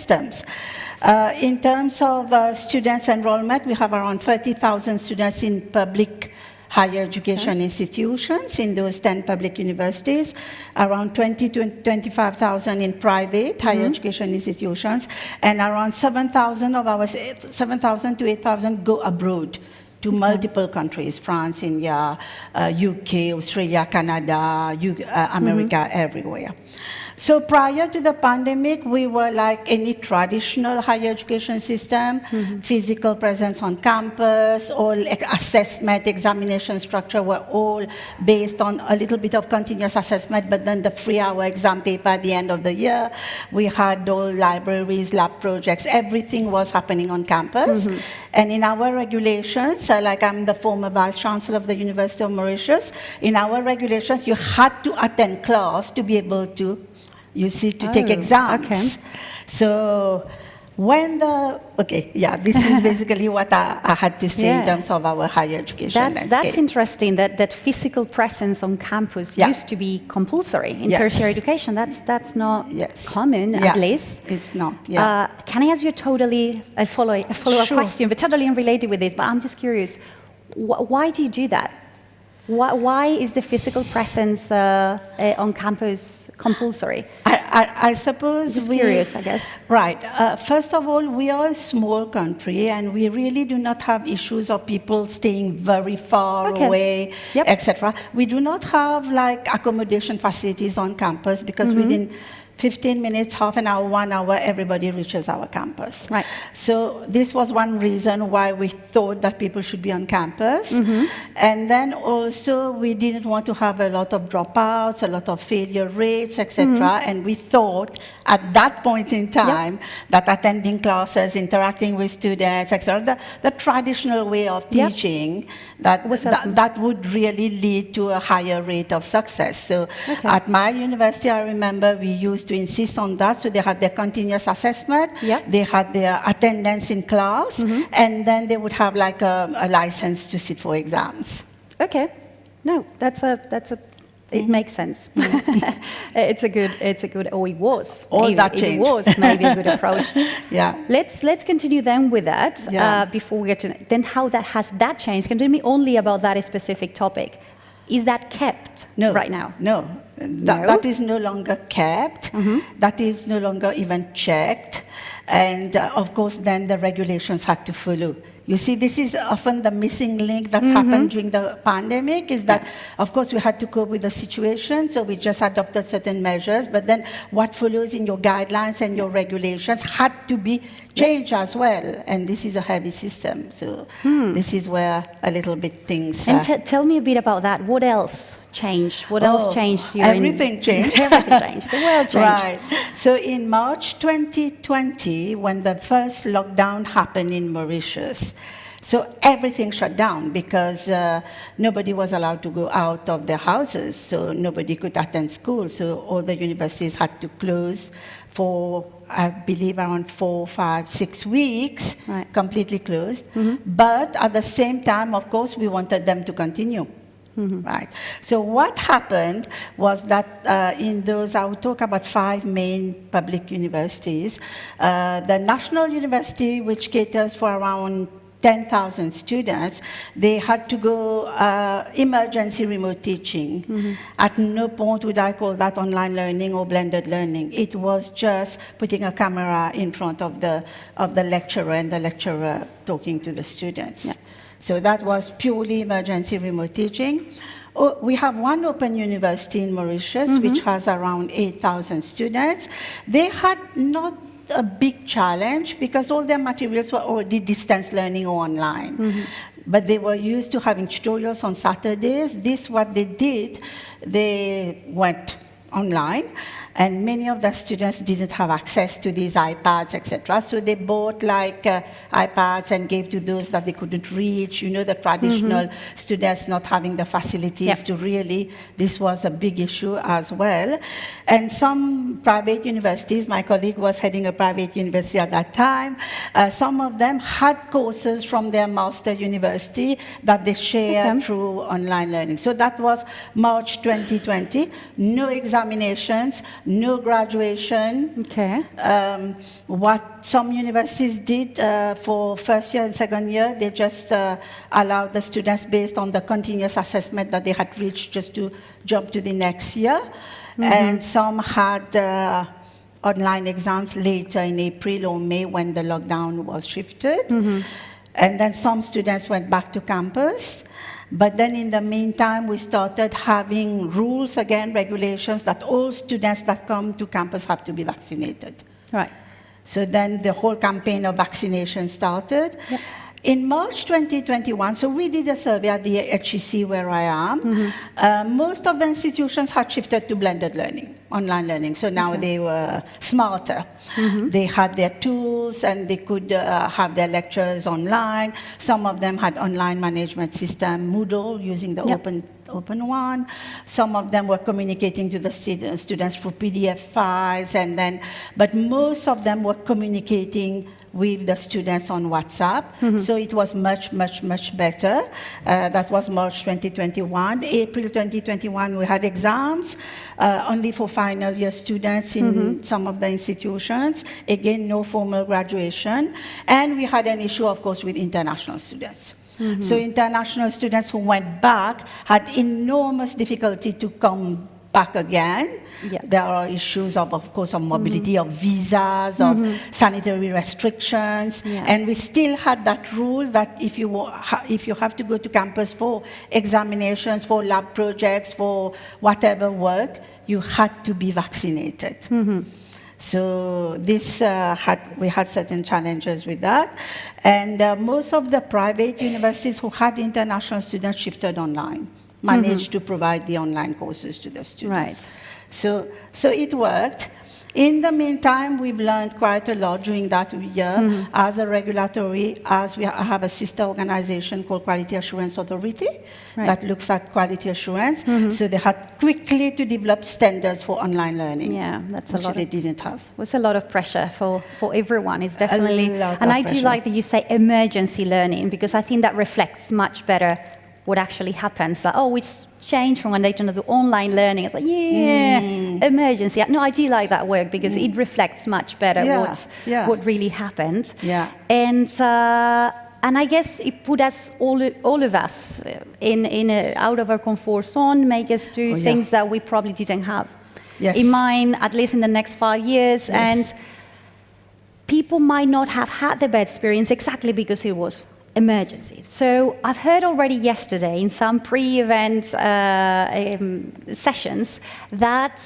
systems. In terms of students enrollment, we have around 30,000 students in public higher education institutions in those 10 public universities, around 20 to 25,000 in private higher education institutions, and around 7,000 to 8,000 go abroad to multiple countries, France, India, UK, Australia, Canada, America, everywhere. So prior to the pandemic, we were like any traditional higher education system, physical presence on campus, all assessment, examination structure were all based on a little bit of continuous assessment, but then the 3-hour exam paper at the end of the year. We had all libraries, lab projects, everything was happening on campus. And in our regulations, like I'm the former Vice Chancellor of the University of Mauritius, in our regulations, you had to attend class to be able to take exams. Okay. So when this is basically what I had to say in terms of our higher education landscape. That's interesting, that physical presence on campus used to be compulsory in tertiary education. That's not common, at least. It's not, Can I ask you a follow-up question, but totally unrelated with this, but I'm just curious, why do you do that? Why is the physical presence on campus compulsory? I suppose just curious, I guess. Right. First of all, we are a small country, and we really do not have issues of people staying very far away, etc. We do not have like accommodation facilities on campus because within 15 minutes, half an hour, 1 hour, everybody reaches our campus. Right. So this was one reason why we thought that people should be on campus. And then also we didn't want to have a lot of dropouts, a lot of failure rates, etc. And we thought at that point in time that attending classes, interacting with students, etc., the traditional way of teaching, that would really lead to a higher rate of success. So at my university, I remember we used to insist on that. So they had their continuous assessment, they had their attendance in class, and then they would have like a license to sit for exams. Okay, no, it makes sense. It was. All that changed. It was maybe a good approach. Let's continue then with that before we get to then how has that changed? Can you tell me only about that specific topic? Is that kept right now? No. That is no longer kept. That is no longer even checked. And of course, then the regulations had to follow. You see, this is often the missing link that's happened during the pandemic, is that, of course, we had to cope with the situation, so we just adopted certain measures, but then what follows in your guidelines and your regulations had to be changed as well, and this is a heavy system, so this is where a little bit things... And tell me a bit about that. What else changed? What else changed? Everything changed. Everything changed. The world changed. Right. So in March 2020, when the first lockdown happened in Mauritius, so everything shut down because nobody was allowed to go out of their houses, so nobody could attend school. So all the universities had to close for, I believe, around 4, 5, 6 weeks, completely closed. But at the same time, of course, we wanted them to continue. Right. So what happened was that in those, I will talk about 5 main public universities. The National University, which caters for around 10,000 students, they had to go emergency remote teaching. At no point would I call that online learning or blended learning. It was just putting a camera in front of the lecturer and the lecturer talking to the students. So that was purely emergency remote teaching. We have one open university in Mauritius, which has around 8,000 students. They had not a big challenge because all their materials were already distance learning or online. But they were used to having tutorials on Saturdays. This, what they did, they went online. And many of the students didn't have access to these iPads, etc. So they bought like iPads and gave to those that they couldn't reach. You know, the traditional students not having the facilities to really, this was a big issue as well. And some private universities, my colleague was heading a private university at that time, some of them had courses from their master university that they shared through online learning. So that was March 2020, no examinations, no graduation. Okay. What some universities did for first year and second year, they just allowed the students based on the continuous assessment that they had reached just to jump to the next year. And some had online exams later in April or May when the lockdown was shifted. And then some students went back to campus. But then in the meantime, we started having rules again, regulations that all students that come to campus have to be vaccinated. Right. So then the whole campaign of vaccination started. Yep. In March 2021, so we did a survey at the HEC where I am. Most of the institutions had shifted to blended learning, online learning. So now they were smarter. They had their tools and they could have their lectures online. Some of them had online management system, Moodle, using the open one. Some of them were communicating to the students through PDF files, but most of them were communicating with the students on WhatsApp. So it was much, much, much better. That was March 2021. April 2021, we had exams only for final year students in some of the institutions. Again, no formal graduation. And we had an issue, of course, with international students. So international students who went back had enormous difficulty to come back again. There are issues of course, of mobility, of visas, of sanitary restrictions. And we still had that rule that if you have to go to campus for examinations, for lab projects, for whatever work, you had to be vaccinated. So this we had certain challenges with that. And most of the private universities who had international students shifted online, managed to provide the online courses to the students. Right. So it worked. In the meantime, we've learned quite a lot during that year as a regulatory, I have a sister organization called Quality Assurance Authority that looks at quality assurance. So they had quickly to develop standards for online learning. Yeah, that's a lot. They didn't have. It was a lot of pressure for everyone. It's definitely, A lot and of I do pressure. like that you say emergency learning, because I think that reflects much better what actually happens. Like, oh, it's changed from one day to another, online learning. It's like, emergency. No, I do like that work because it reflects much better what really happened. Yeah. And I guess it put us all of us out of our comfort zone, make us do things that we probably didn't have in mind, at least in the next 5 years. And people might not have had the bad experience exactly because it was emergency. So I've heard already yesterday in some pre-event sessions that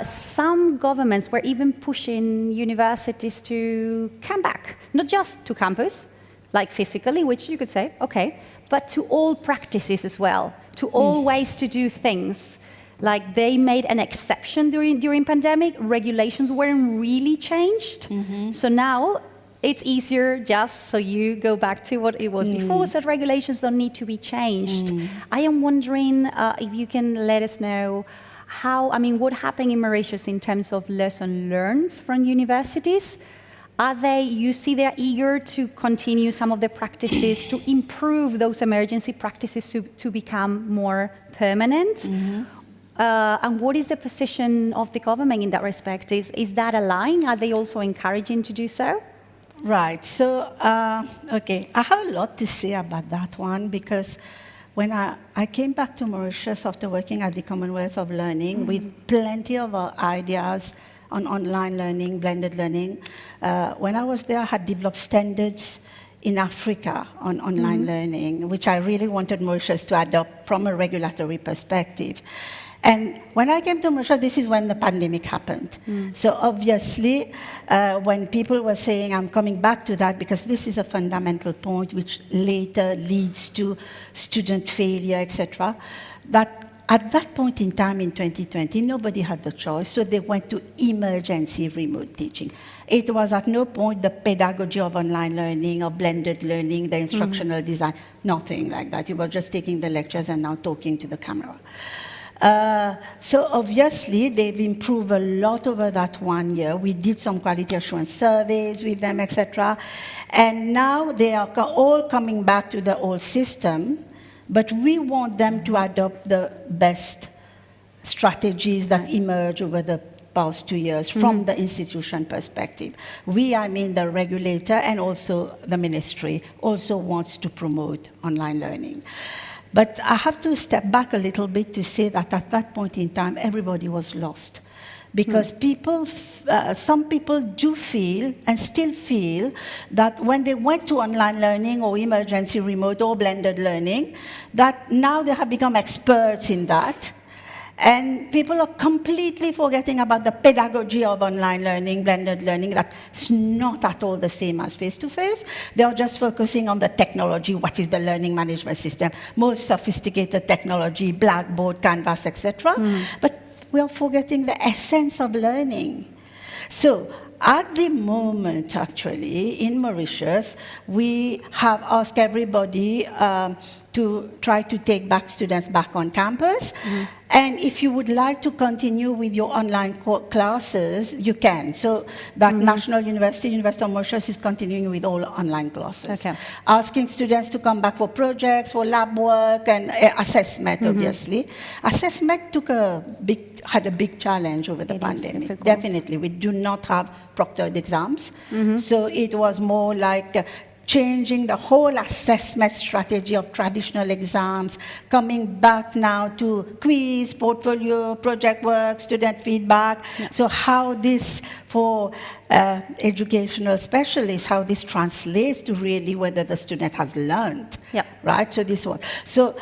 some governments were even pushing universities to come back, not just to campus, like physically, which you could say, okay, but to all practices as well, to all ways to do things. Like they made an exception during pandemic, regulations weren't really changed. So now it's easier just so you go back to what it was before, so regulations don't need to be changed. I am wondering if you can let us know what happened in Mauritius in terms of lessons learned from universities. You see they're eager to continue some of the practices, to improve those emergency practices to become more permanent? And what is the position of the government in that respect? Is that aligned? Are they also encouraging to do so? Right. So, okay, I have a lot to say about that one because when I came back to Mauritius after working at the Commonwealth of Learning with plenty of ideas on online learning, blended learning, when I was there, I had developed standards in Africa on online learning, which I really wanted Mauritius to adopt from a regulatory perspective. And when I came to Mauritius, this is when the pandemic happened. So obviously, when people were saying, I'm coming back to that because this is a fundamental point which later leads to student failure, etc., that at that point in time in 2020, nobody had the choice, so they went to emergency remote teaching. It was at no point the pedagogy of online learning or blended learning, the instructional design, nothing like that. You were just taking the lectures and now talking to the camera. So obviously, they've improved a lot over that 1 year. We did some quality assurance surveys with them, etc. And now they are all coming back to the old system, but we want them to adopt the best strategies that emerge over the past 2 years from the institution perspective. We, I mean the regulator and also the ministry, also wants to promote online learning. But I have to step back a little bit to say that at that point in time, everybody was lost. Because some people do feel and still feel that when they went to online learning or emergency remote or blended learning, that now they have become experts in that. And people are completely forgetting about the pedagogy of online learning, blended learning, that's not at all the same as face-to-face. They are just focusing on the technology, what is the learning management system, more sophisticated technology, Blackboard, Canvas, etc. But we are forgetting the essence of learning. So at the moment, actually, in Mauritius, we have asked everybody to try to take back students back on campus. And if you would like to continue with your online classes, you can. So that National University of Mauritius is continuing with all online classes. Okay. Asking students to come back for projects, for lab work, and assessment, obviously. Assessment had a big challenge over the pandemic. Difficult. Definitely. We do not have proctored exams. So it was more like changing the whole assessment strategy of traditional exams, coming back now to quiz, portfolio, project work, student feedback. So how this, for educational specialists, how this translates to really whether the student has learned, right? So this one. So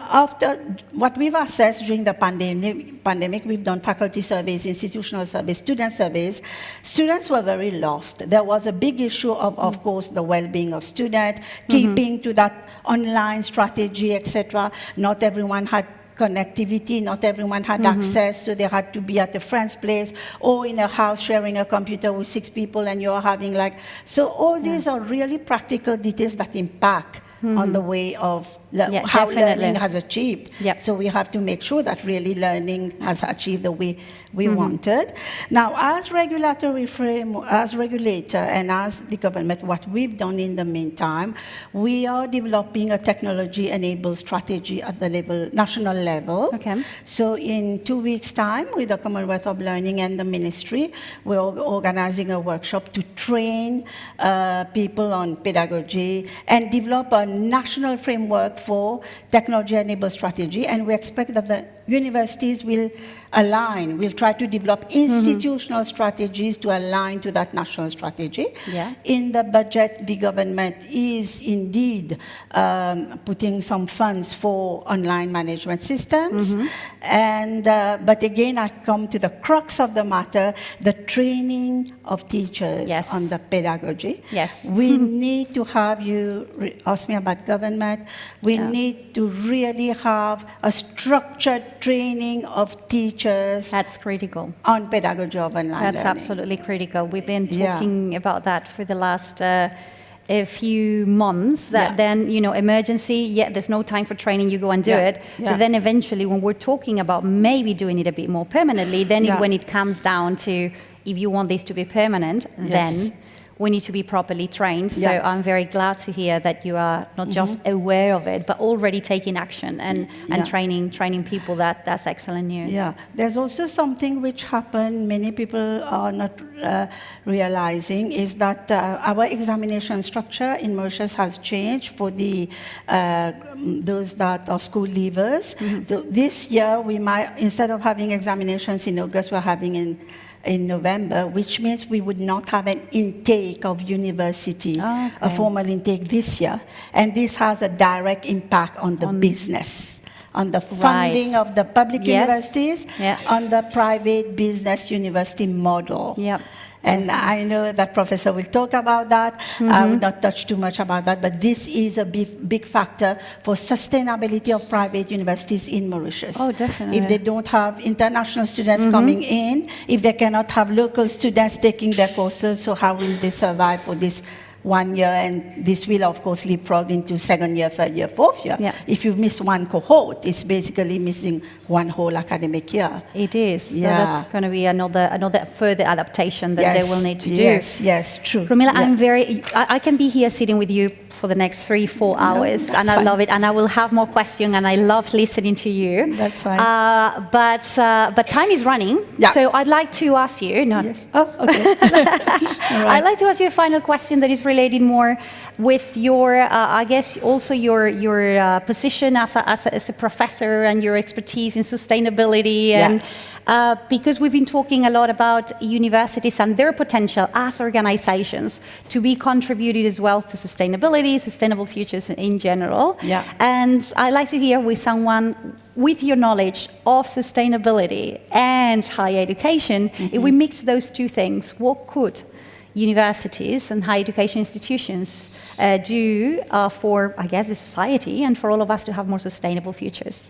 after what we've assessed during the pandemic, we've done faculty surveys, institutional surveys, student surveys. Students were very lost. There was a big issue of course, the well-being of students, keeping to that online strategy, etc. Not everyone had connectivity, not everyone had access, so they had to be at a friend's place or in a house sharing a computer with 6 people, and you're having so all these are really practical details that impact on the way of how learning has achieved. So we have to make sure that really learning has achieved the way we wanted. Now, as regulatory as regulator and as the government, what we've done in the meantime, we are developing a technology-enabled strategy at the national level. So in 2 weeks' time, with the Commonwealth of Learning and the ministry, we're organizing a workshop to train people on pedagogy and develop a national framework for technology-enabled strategy, and we expect that the universities will try to develop institutional strategies to align to that national strategy. In the budget, the government is indeed putting some funds for online management systems. But again, I come to the crux of the matter, the training of teachers on the pedagogy. We need to have, you asked me about government, we need to really have a structured training of teachers. That's critical. On pedagogy of online learning. That's absolutely critical. We've been talking about that for the last a few months, that then, emergency, there's no time for training, you go and do it. But then eventually, when we're talking about maybe doing it a bit more permanently, then when it comes down to, if you want this to be permanent, then we need to be properly trained. So I'm very glad to hear that you are not just aware of it, but already taking action and training people. That's excellent news. There's also something which happened, many people are not realizing, is that our examination structure in Mauritius has changed for the those that are school leavers. So this year, we might, instead of having examinations in August, we're having in November, which means we would not have an intake of university, a formal intake this year. And this has a direct impact on the business, on the funding of the public universities, on the private business university model. And I know that Professor will talk about that. I will not touch too much about that, but this is a big factor for sustainability of private universities in Mauritius. Oh, definitely. If they don't have international students coming in, if they cannot have local students taking their courses, so how will they survive for this 1 year, and this will, of course, leapfrog into second year, third year, fourth year. Yeah. If you miss one cohort, it's basically missing one whole academic year. It is. So Yeah. that's going to be another further adaptation that they will need to do. Yes, true. Romila, Yeah. I can be here sitting with you for the next 3-4 hours, that's and I fine. love it, and I will have more questions, and I love listening to you. That's fine. But time is running, Yeah. so I'd like to ask you. No, Yes. Oh, okay. All right. I'd like to ask you a final question that is related more with your, I guess, also your position as a professor and your expertise in sustainability. Yeah. And because we've been talking a lot about universities and their potential as organizations to be contributed as well to sustainability, sustainable futures in general. Yeah. And I'd like to hear with someone with your knowledge of sustainability and higher education, if we mix those two things, what could universities and higher education institutions do for, I guess, the society and for all of us to have more sustainable futures?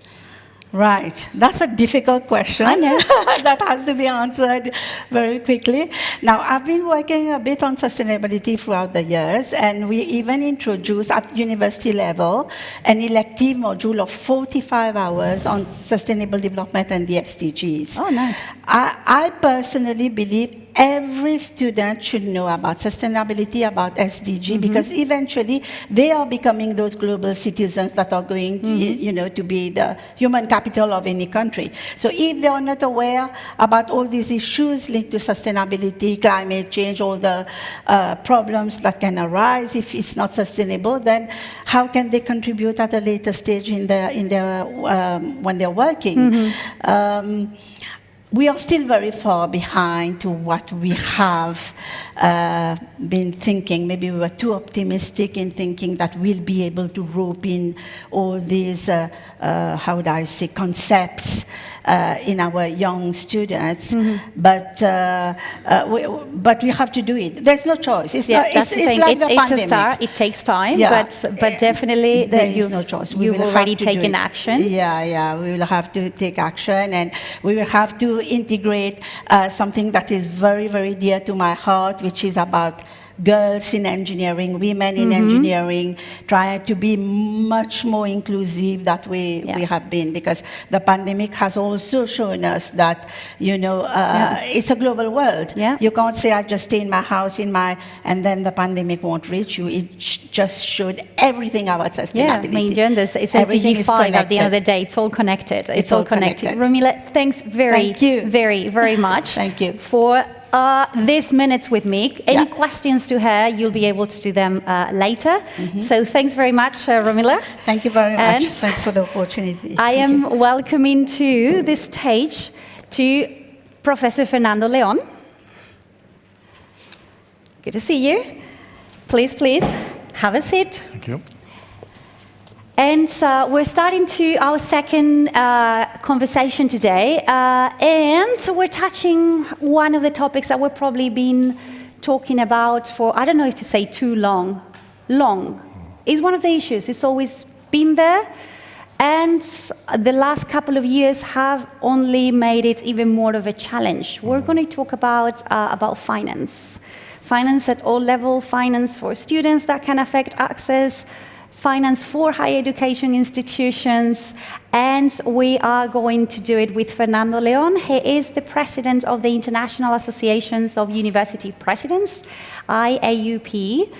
Right. That's a difficult question. I know. That has to be answered very quickly. Now, I've been working a bit on sustainability throughout the years, and we even introduced at university level an elective module of 45 hours on sustainable development and the SDGs. Oh, nice. I personally believe every student should know about sustainability, about SDG, because eventually they are becoming those global citizens that are going, to be the human capital of any country. So if they are not aware about all these issues linked to sustainability, climate change, all the problems that can arise if it's not sustainable, then how can they contribute at a later stage in their when they're working? We are still very far behind to what we have been thinking. Maybe we were too optimistic in thinking that we'll be able to rope in all these, how would I say, concepts in our young students. But we have to do it. There's no choice. It's not, that's the thing. like the it's pandemic. a start. It takes time, Yeah. but definitely there is no choice. We you've will already have to do taken it. action. Yeah, we will have to take action, and we will have to integrate something that is very, very dear to my heart, which is about girls in engineering, women in engineering, trying to be much more inclusive that we have been, because the pandemic has also shown us that, it's a global world. Yeah. You can't say, I just stay in my house, and then the pandemic won't reach you. It just showed everything about sustainability. Yeah, I mean, genders, it's Everything SDG is 5 at the end of connected. the day. It's all connected. It's all all connected. connected. Romila, thanks Thank you. very, very much Thank you. for these minutes with me. Any Yeah. questions to her, you'll be able to do them later. So thanks very much, Romila. Thank you very much. And Thanks for the opportunity. I Thank you. am welcoming to the stage to Professor Fernando Leon. Good to see you. Please, have a seat. Thank you. And we're starting to our second conversation today, and we're touching one of the topics that we've probably been talking about for, I don't know if to say too long. It's one of the issues. It's always been there, and the last couple of years have only made it even more of a challenge. We're going to talk about finance. Finance at all levels, finance for students that can affect access, finance for higher education institutions, and we are going to do it with Fernando Leon. He is the president of the International Associations of University Presidents, IAUP,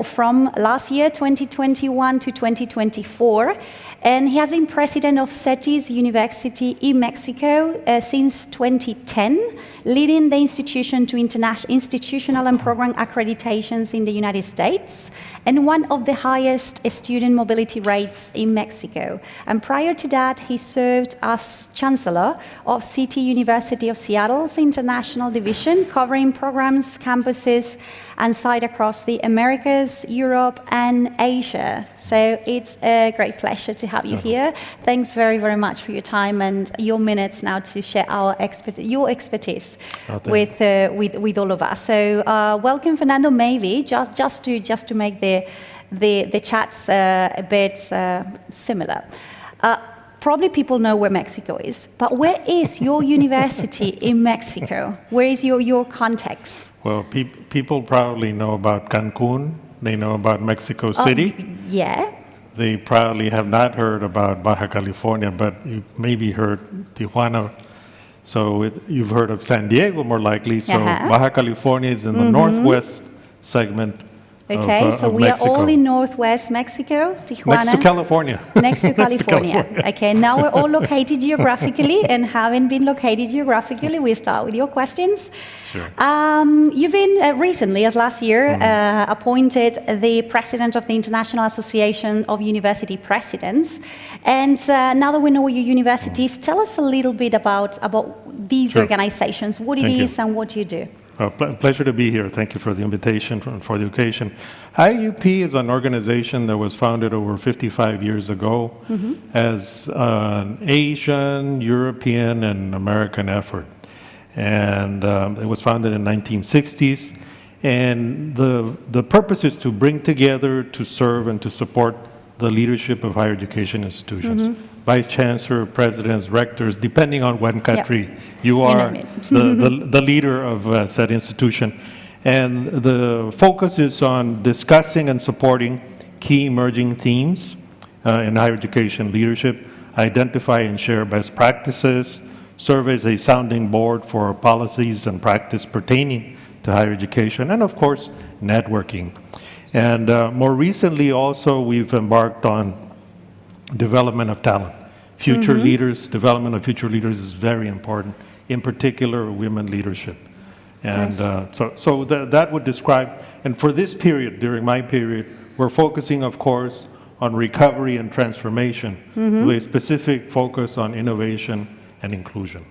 from last year, 2021 to 2024. And he has been president of CETIS University in Mexico since 2010, leading the institution to institutional and program accreditations in the United States, and one of the highest student mobility rates in Mexico. And prior to that, he served as chancellor of City University of Seattle's International Division, covering programs, campuses, and site across the Americas, Europe, and Asia. So it's a great pleasure to have you here. Thanks very, very much for your time and your minutes now to share your expertise with all of us. So welcome, Fernando. Maybe just to make the chats a bit similar. probably people know where Mexico is, but where is your university in Mexico? Where is your context? Well, people probably know about Cancun. They know about Mexico City. Yeah. They probably have not heard about Baja California, but you maybe heard Tijuana. So you've heard of San Diego, more likely. So Baja California is in the northwest segment. Okay, so we are all in northwest Mexico, Tijuana. Next to California. Next to California. Okay, now we're all located geographically, and having been located geographically, we start with your questions. Sure. You've been recently, as last year, appointed the president of the International Association of University Presidents. And now that we know your universities, tell us a little bit about these organizations, what it is and what you do. Pleasure to be here. Thank you for the invitation, for the occasion. IUP is an organization that was founded over 55 years ago as an Asian, European, and American effort. And it was founded in the 1960s. And the purpose is to bring together, to serve, and to support the leadership of higher education institutions. Vice chancellor, presidents, rectors, depending on what country you are, the leader of said institution. And the focus is on discussing and supporting key emerging themes in higher education leadership, identify and share best practices, serve as a sounding board for policies and practice pertaining to higher education, and of course, networking. And more recently also, we've embarked on development of talent. Future leaders, development of future leaders is very important, in particular women leadership. And so that would describe, and for this period, during my period, we're focusing, of course, on recovery and transformation with a specific focus on innovation and inclusion.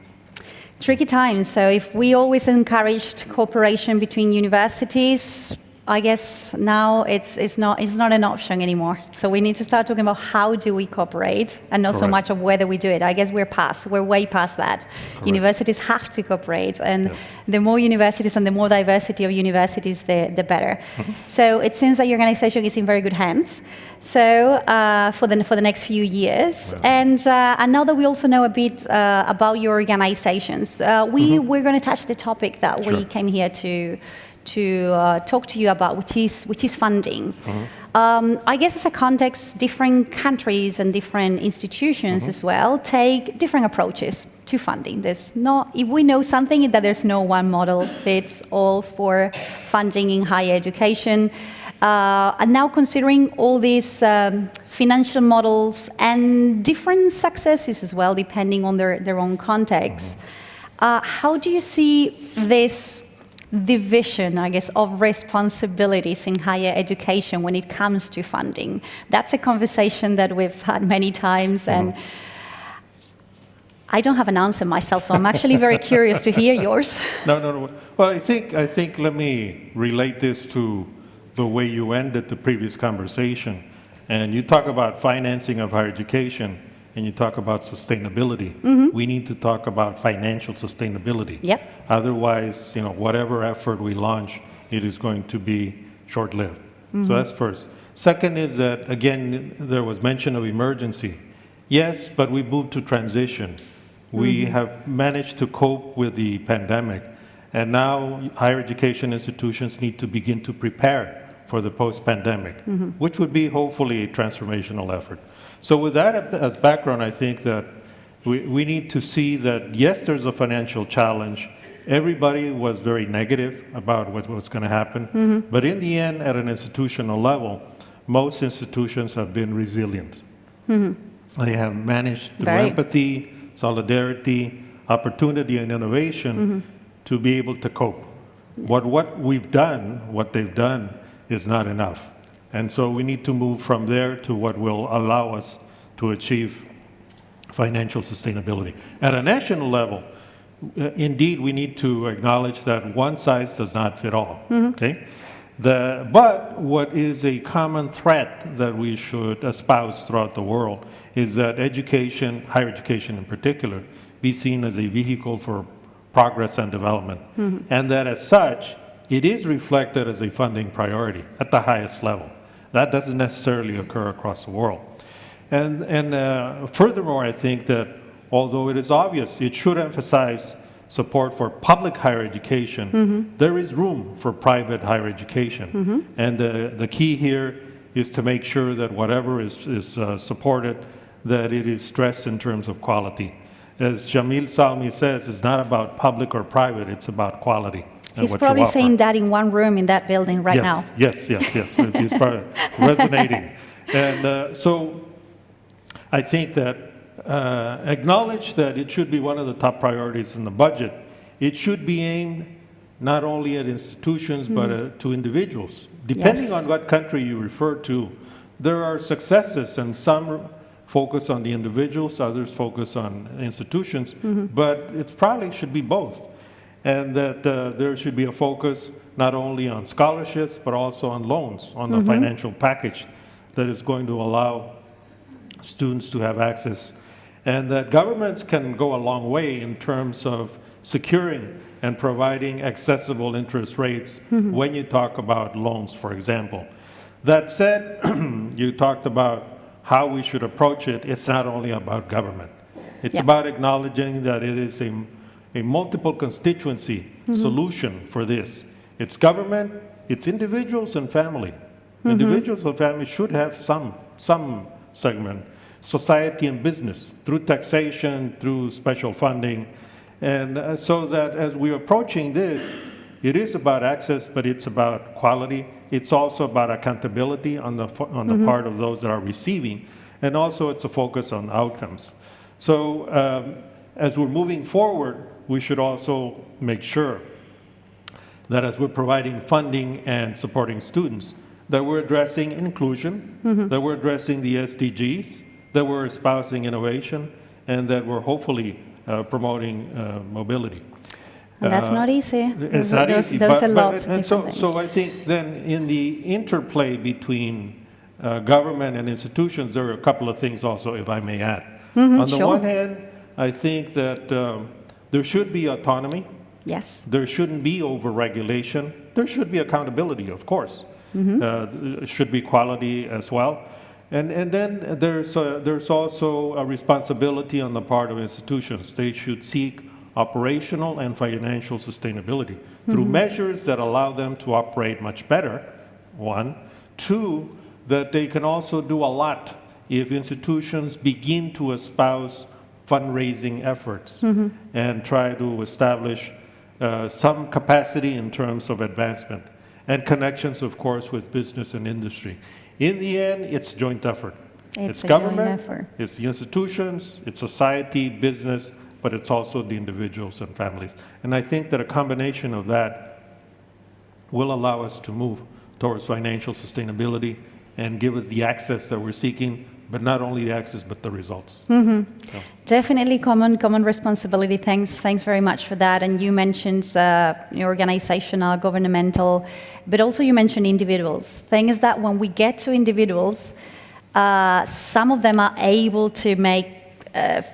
Tricky times, so if we always encouraged cooperation between universities, I guess now it's not an option anymore. So we need to start talking about how do we cooperate, and not so much of whether we do it. I guess we're way past that. Correct. Universities have to cooperate, and the more universities and the more diversity of universities, the better. So it seems that your organization is in very good hands. So for the next few years, and now that we also know a bit about your organizations, we're going to touch the topic that we came here to talk to you about, which is funding. I guess as a context, different countries and different institutions as well take different approaches to funding. If we know something, that there's no one model fits all for funding in higher education. And now considering all these financial models and different successes as well, depending on their own context, how do you see this division, I guess, of responsibilities in higher education when it comes to funding? That's a conversation that we've had many times, and I don't have an answer myself, so I'm actually very curious to hear yours. No. Well, I think let me relate this to the way you ended the previous conversation. And you talk about financing of higher education, and you talk about sustainability. We need to talk about financial sustainability. Otherwise, whatever effort we launch, it is going to be short-lived. So that's first. Second is that, again, there was mention of emergency. Yes, but we moved to transition. We have managed to cope with the pandemic, and now higher education institutions need to begin to prepare for the post-pandemic, which would be hopefully a transformational effort. So with that as background, I think that we need to see that, yes, there's a financial challenge. Everybody was very negative about what's going to happen. But in the end, at an institutional level, most institutions have been resilient. They have managed through empathy, solidarity, opportunity, and innovation to be able to cope. What we've done, what they've done, is not enough. And so we need to move from there to what will allow us to achieve financial sustainability. At a national level, indeed, we need to acknowledge that one size does not fit all. Okay? But what is a common threat that we should espouse throughout the world is that education, higher education in particular, be seen as a vehicle for progress and development. And that as such, it is reflected as a funding priority at the highest level. That doesn't necessarily occur across the world. And furthermore, I think that although it is obvious, it should emphasize support for public higher education, there is room for private higher education. And the key here is to make sure that whatever is supported, that it is stressed in terms of quality. As Jamil Salmi says, it's not about public or private, it's about quality. He's probably saying that in one room in that building right now. Yes. He's probably resonating. And so I think that acknowledge that it should be one of the top priorities in the budget. It should be aimed not only at institutions, but to individuals. Depending on what country you refer to, there are successes, and some focus on the individuals, others focus on institutions, but it probably should be both. And that there should be a focus not only on scholarships, but also on loans, on the financial package that is going to allow students to have access. And that governments can go a long way in terms of securing and providing accessible interest rates when you talk about loans, for example. That said, you talked about how we should approach it. It's not only about government. It's about acknowledging that it is a multiple constituency solution for this. It's government, it's individuals and family. Individuals and family should have some segment. Society and business, through taxation, through special funding. And so that as we're approaching this, it is about access, but it's about quality. It's also about accountability on the part of those that are receiving. And also it's a focus on outcomes. So as we're moving forward, we should also make sure that as we're providing funding and supporting students, that we're addressing inclusion, that we're addressing the SDGs, that we're espousing innovation, and that we're hopefully promoting mobility. And that's not easy. It's not easy. There's a lot of and so I think then in the interplay between government and institutions, there are a couple of things also, if I may add. On the one hand, I think that there should be autonomy. Yes. There shouldn't be over-regulation. There should be accountability, of course. There should be quality as well. And then there's also a responsibility on the part of institutions. They should seek operational and financial sustainability through measures that allow them to operate much better, one. Two, that they can also do a lot if institutions begin to espouse fundraising efforts and try to establish some capacity in terms of advancement and connections, of course, with business and industry. In the end, it's a joint effort. It's government, it's the institutions, it's society, business, but it's also the individuals and families. And I think that a combination of that will allow us to move towards financial sustainability and give us the access that we're seeking, but not only the access, but the results. So. Definitely common responsibility. Thanks very much for that. And you mentioned organizational, governmental, but also you mentioned individuals. Thing is that when we get to individuals, some of them are able to make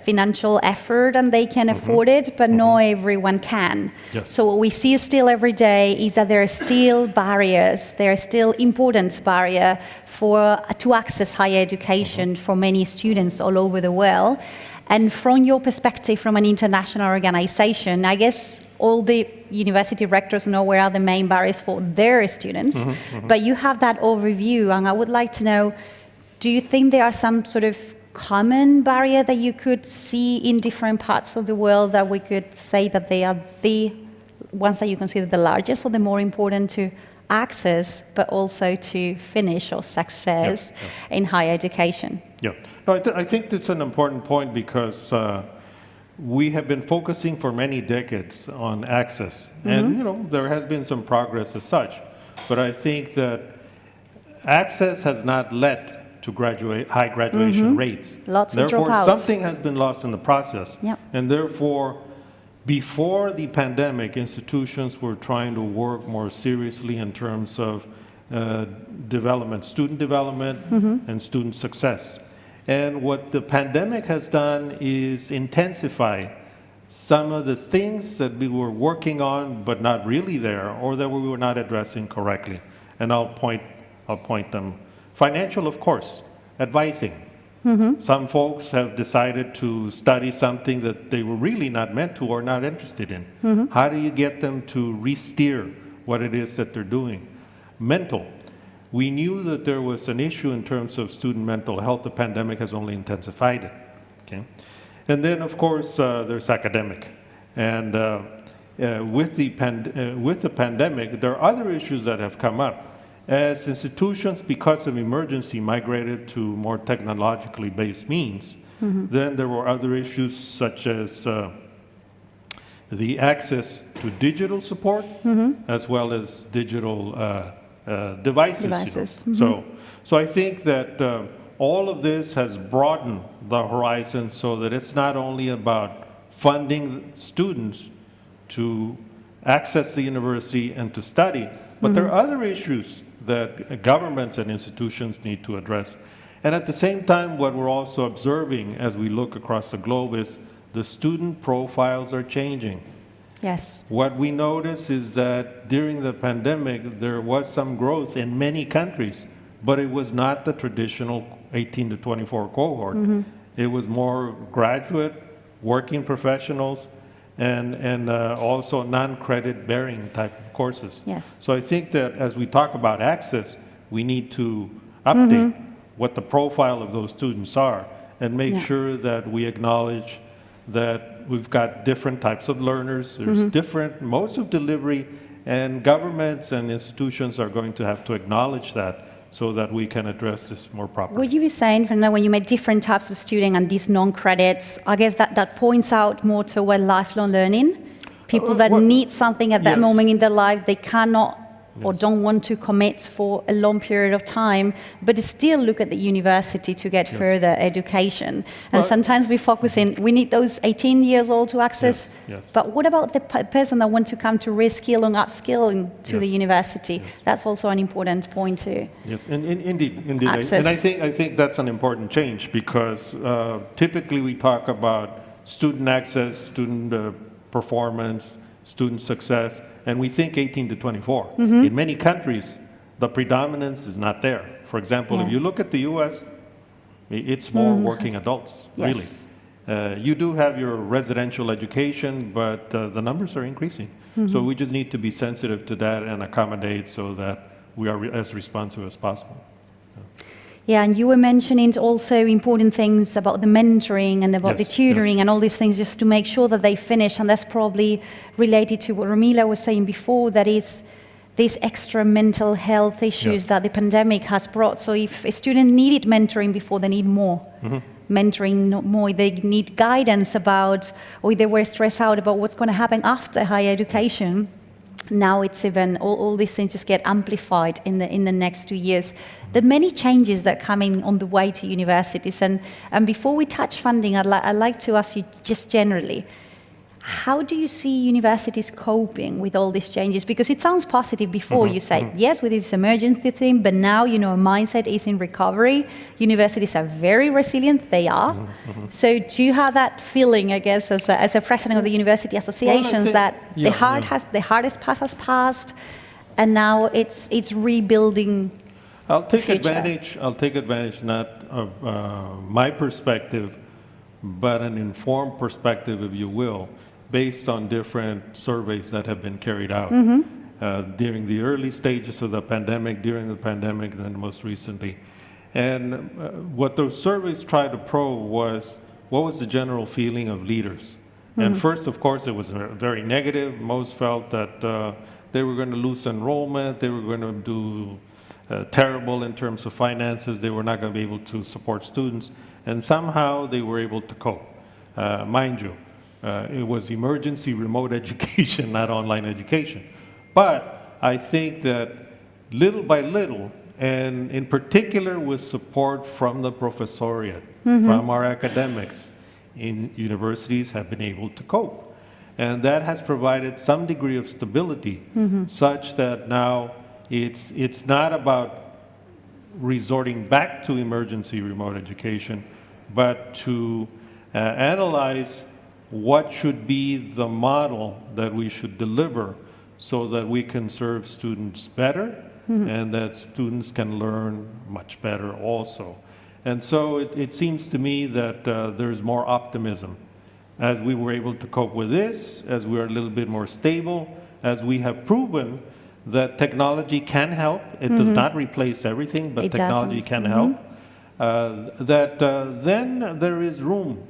financial effort and they can afford it, but not everyone can. Yes. So what we see still every day is that there are still barriers, there are still important barriers to access higher education for many students all over the world. And from your perspective, from an international organization, I guess all the university rectors know where are the main barriers for their students, but you have that overview, and I would like to know, do you think there are some sort of common barrier that you could see in different parts of the world that we could say that they are the ones that you consider the largest or the more important to access, but also to finish or success in higher education? Yeah, no, I think that's an important point because we have been focusing for many decades on access, and there has been some progress as such, but I think that access has not led to high graduation rates. Lots of therefore, dropouts. something has been lost in the process. Yep. And therefore, before the pandemic, institutions were trying to work more seriously in terms of development, student development and student success. And what the pandemic has done is intensify some of the things that we were working on but not really there, or that we were not addressing correctly. And I'll point them. Financial, of course, advising. Some folks have decided to study something that they were really not meant to or not interested in. How do you get them to re-steer what it is that they're doing? Mental. We knew that there was an issue in terms of student mental health. The pandemic has only intensified it. Okay? And then, of course, there's academic. And with the pandemic, there are other issues that have come up. As institutions, because of emergency, migrated to more technologically based means, then there were other issues such as the access to digital support, as well as digital devices. You know? So I think that all of this has broadened the horizon so that it's not only about funding students to access the university and to study, but there are other issues that governments and institutions need to address. And at the same time, what we're also observing as we look across the globe is the student profiles are changing. Yes. What we notice is that during the pandemic, there was some growth in many countries, but it was not the traditional 18 to 24 cohort. It was more graduate, working professionals, and also non-credit bearing type of courses. Yes. So I think that as we talk about access, we need to update what the profile of those students are and make sure that we acknowledge that we've got different types of learners, there's different modes of delivery, and governments and institutions are going to have to acknowledge that so that we can address this more properly. What you were saying, Fernando, when you made different types of student and these non-credits, I guess that points out more toward lifelong learning. People that need something at that moment in their life, they cannot or don't want to commit for a long period of time, but still look at the university to get further education. And sometimes we focus in, we need those 18 years old to access, but what about the person that wants to come to reskill and upskilling to the university? That's also an important point too. Yes, indeed. Access. And I think that's an important change because typically we talk about student access, student performance, student success, and we think 18 to 24. In many countries, the predominance is not there. For example, if you look at the US, it's more working adults, really. You do have your residential education, but the numbers are increasing. So we just need to be sensitive to that and accommodate so that we are as responsive as possible. Yeah, and you were mentioning also important things about the mentoring and about the tutoring and all these things just to make sure that they finish. And that's probably related to what Romila was saying before, that is these extra mental health issues that the pandemic has brought. So if a student needed mentoring before, they need more. Mentoring, not more. They need guidance about, or they were stressed out about what's going to happen after higher education. Now it's even, all these things just get amplified in the next 2 years. There are many changes that are coming on the way to universities. And before we touch funding, I'd like to ask you just generally, how do you see universities coping with all these changes? Because it sounds positive before you say, yes, with this emergency thing, but now, mindset is in recovery. Universities are very resilient, they are. So do you have that feeling, I guess, as a president of the university associations, that the hardest pass has passed, and now it's rebuilding? I'll take advantage not of my perspective, but an informed perspective, if you will, based on different surveys that have been carried out during the early stages of the pandemic, during the pandemic, and then most recently. And what those surveys tried to probe was, what was the general feeling of leaders? And first, of course, it was very negative. Most felt that they were going to lose enrollment, they were going to do terrible in terms of finances, they were not going to be able to support students, and somehow they were able to cope. Mind you, it was emergency remote education, not online education. But I think that little by little, and in particular with support from the professoriate, from our academics in universities, have been able to cope. And that has provided some degree of stability, such that now it's not about resorting back to emergency remote education, but to analyze what should be the model that we should deliver so that we can serve students better and that students can learn much better also. And so it seems to me that there's more optimism. As we were able to cope with this, as we are a little bit more stable, as we have proven that technology can help. It does not replace everything, but technology can help. Then there is room.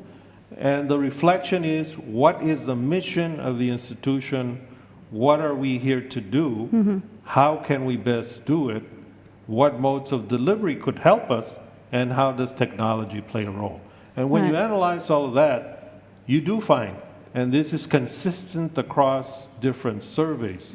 And the reflection is, what is the mission of the institution? What are we here to do? How can we best do it? What modes of delivery could help us? And how does technology play a role? And when you analyze all of that, you do find, and this is consistent across different surveys,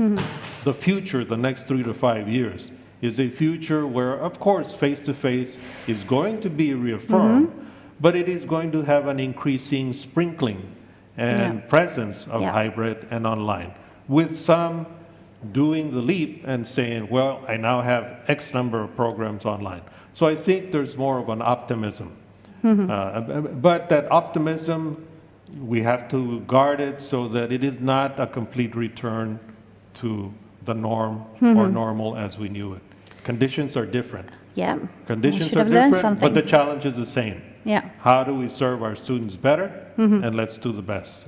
the future, the next 3 to 5 years, is a future where, of course, face-to-face is going to be reaffirmed, but it is going to have an increasing sprinkling and presence of hybrid and online, with some doing the leap and saying, well, I now have X number of programs online. So I think there's more of an optimism. But that optimism, we have to guard it so that it is not a complete return to the norm or normal as we knew it. Conditions are different. Yeah. Conditions are different, but the challenge is the same. Yeah. How do we serve our students better? And let's do the best.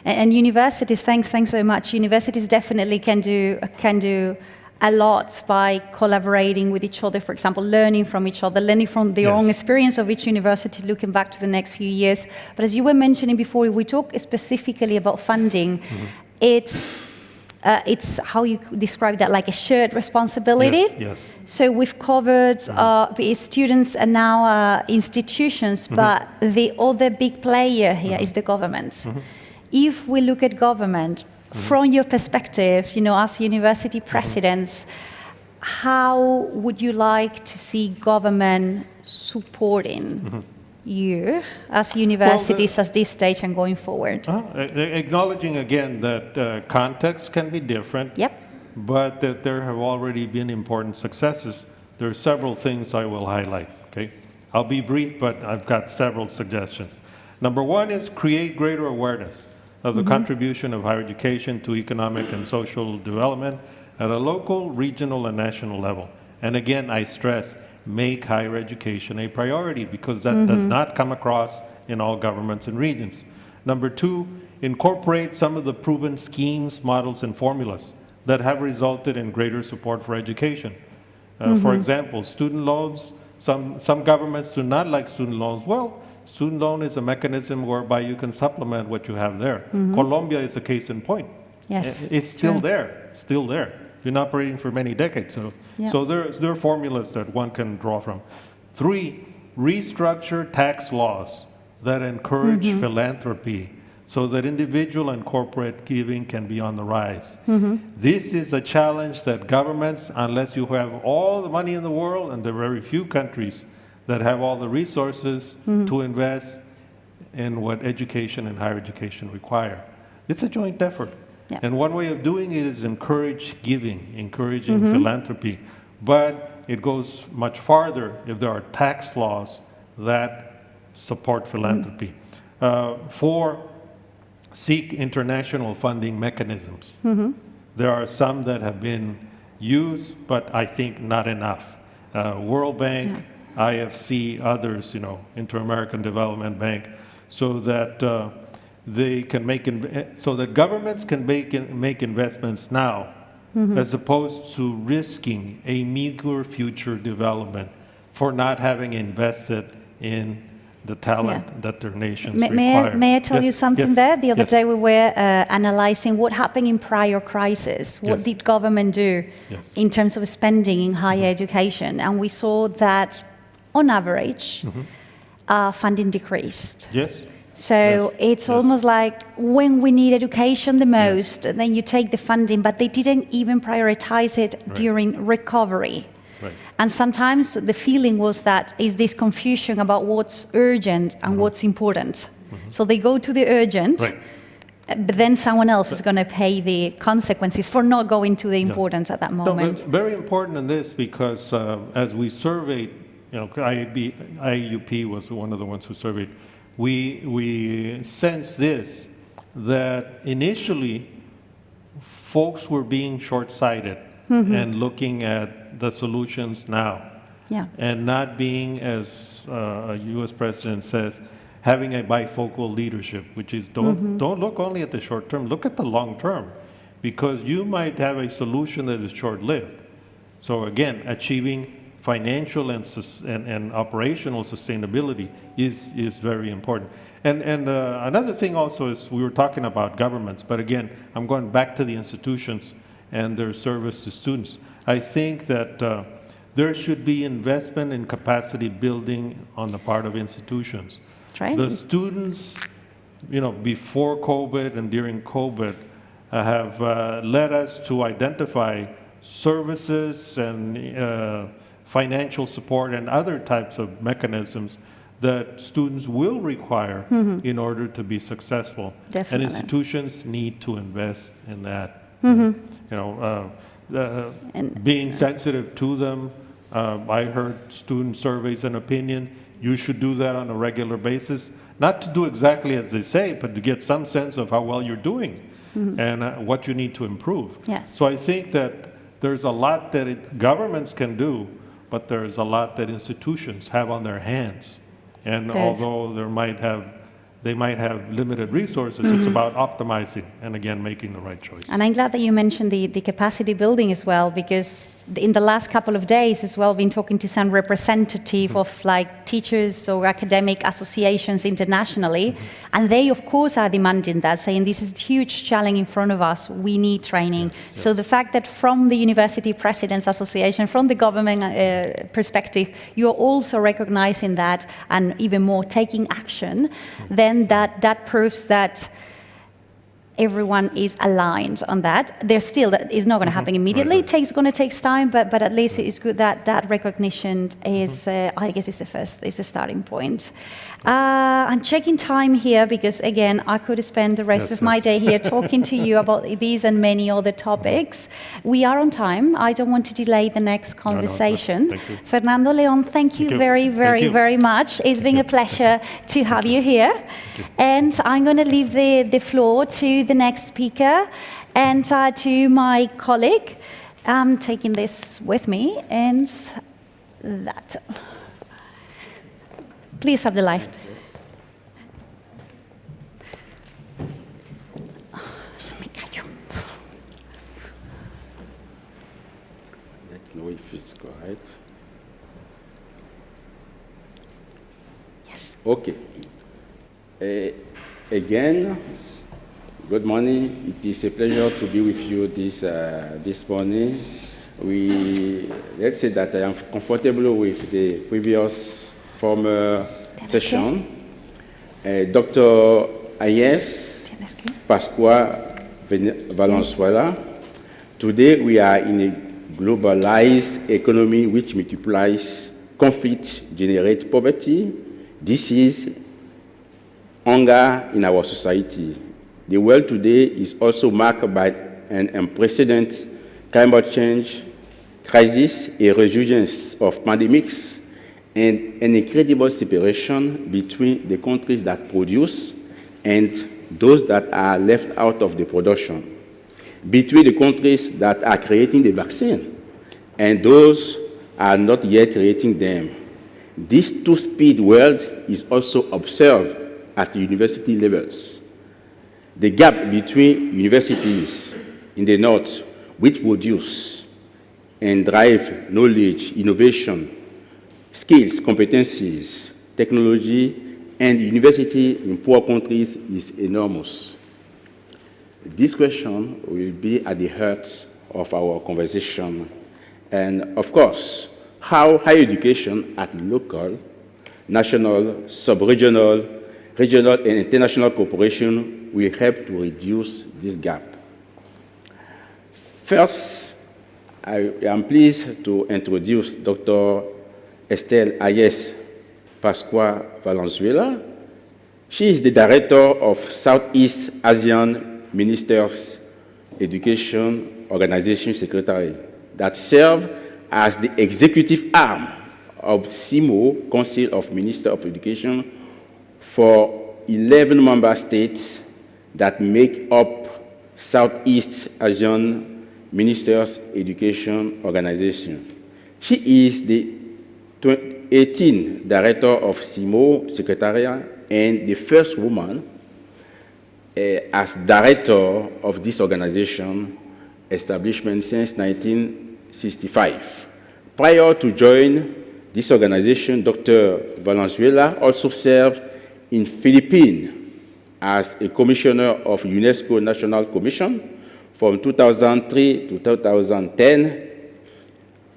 And universities, thanks so much. Universities definitely can do a lot by collaborating with each other, for example, learning from each other, learning from their own experience of each university, looking back to the next few years. But as you were mentioning before, if we talk specifically about funding, it's how you describe that, like a shared responsibility. Yes. So we've covered students and now institutions, but the other big player here is the government. If we look at government, from your perspective, as university presidents, how would you like to see government supporting you as universities at this stage and going forward? Acknowledging again that context can be different, but that there have already been important successes. There are several things I will highlight. Okay, I'll be brief, but I've got several suggestions. Number one is create greater awareness of the contribution of higher education to economic and social development at a local, regional, and national level. And again, I stress, make higher education a priority, because that does not come across in all governments and regions. Number two, incorporate some of the proven schemes, models, and formulas that have resulted in greater support for education. For example, student loans. Some governments do not like student loans. Well, student loan is a mechanism whereby you can supplement what you have there. Colombia is a case in point. Yes, it's still there, still there. Been operating for many decades. So there are formulas that one can draw from. Three, restructure tax laws that encourage philanthropy so that individual and corporate giving can be on the rise. This is a challenge that governments, unless you have all the money in the world, and there are very few countries that have all the resources to invest in what education and higher education require. It's a joint effort. And one way of doing it is encourage giving, encouraging philanthropy. But it goes much farther if there are tax laws that support philanthropy. Four, seek international funding mechanisms. There are some that have been used, but I think not enough. World Bank, IFC, others, Inter-American Development Bank, so that they can so that governments can make investments now, as opposed to risking a meager future development for not having invested in the talent that their nations require. May I tell you something there? The other day we were analyzing what happened in prior crises. What did government do in terms of spending in higher education? And we saw that on average, funding decreased. So it's almost like when we need education the most, then you take the funding, but they didn't even prioritize it during recovery. And sometimes the feeling was that is this confusion about what's urgent and what's important. So they go to the urgent, but then someone else is going to pay the consequences for not going to the important at that moment. No, very important in this, because as we surveyed, IUP was one of the ones who surveyed, we sensed this, that initially folks were being short-sighted and looking at the solutions now. Yeah. and not being, as a U.S. president says, having a bifocal leadership, which is don't look only at the short term, look at the long term, because you might have a solution that is short-lived. So again, achieving financial and operational sustainability is very important. And another thing also is, we were talking about governments, but again, I'm going back to the institutions and their service to students. I think that there should be investment in capacity building on the part of institutions. That's right. The students, before COVID and during COVID, have led us to identify services and financial support and other types of mechanisms that students will require in order to be successful. Definitely. And institutions need to invest in that. Being sensitive to them. I heard student surveys and opinion. You should do that on a regular basis. Not to do exactly as they say, but to get some sense of how well you're doing and what you need to improve. Yes. So I think that there's a lot that governments can do, but there's a lot that institutions have on their hands. And although they might have limited resources, it's about optimizing and again making the right choice. And I'm glad that you mentioned the capacity building as well, because in the last couple of days as well, I've been talking to some representative of like teachers or academic associations internationally, and they of course are demanding that, saying this is a huge challenge in front of us, we need training. Yes. So the fact that from the University Presidents Association, from the government perspective, you're also recognizing that and even more taking action, then that proves that everyone is aligned on that. There's still, that is not going to happen immediately. Right. It's going to take time, but at least it's good that that recognition is, I guess, is the starting point. I'm checking time here because, again, I could spend the rest of my day here talking to you about these and many other topics. We are on time. I don't want to delay the next conversation. Thank you. Fernando Leon, thank you very much. It's been a pleasure to have you here. And I'm going to leave the floor to the next speaker and to my colleague. I'm taking this with me and that. Please have the light. Let's know if it's correct. Yes. Okay. Again, good morning. It is a pleasure to be with you this morning. Let's say that I am comfortable with the previous former session. Dr. IES Pasqua Valenzuela. Today we are in a globalized economy which multiplies conflict, generates poverty, disease, hunger in our society. The world today is also marked by an unprecedented climate change crisis, a resurgence of pandemics, and an incredible separation between the countries that produce and those that are left out of the production, between the countries that are creating the vaccine and those are not yet creating them. This two-speed world is also observed at university levels. The gap between universities in the north, which produce and drive knowledge, innovation, skills, competencies, technology, and university in poor countries is enormous. This question will be at the heart of our conversation. And of course, how higher education at local, national, sub-regional, regional, and international cooperation will help to reduce this gap. First, I am pleased to introduce Dr. Estelle IES Pasqua Valenzuela. She is the director of Southeast Asian Ministers Education Organization Secretary that serves as the executive arm of CIMO, Council of Ministers of Education, for 11 member states that make up Southeast Asian Ministers Education Organization. She is the 18 director of CIMO Secretariat, and the first woman as director of this organization establishment since 1965. Prior to join this organization, Dr. Valenzuela also served in Philippines as a commissioner of UNESCO National Commission from 2003 to 2010.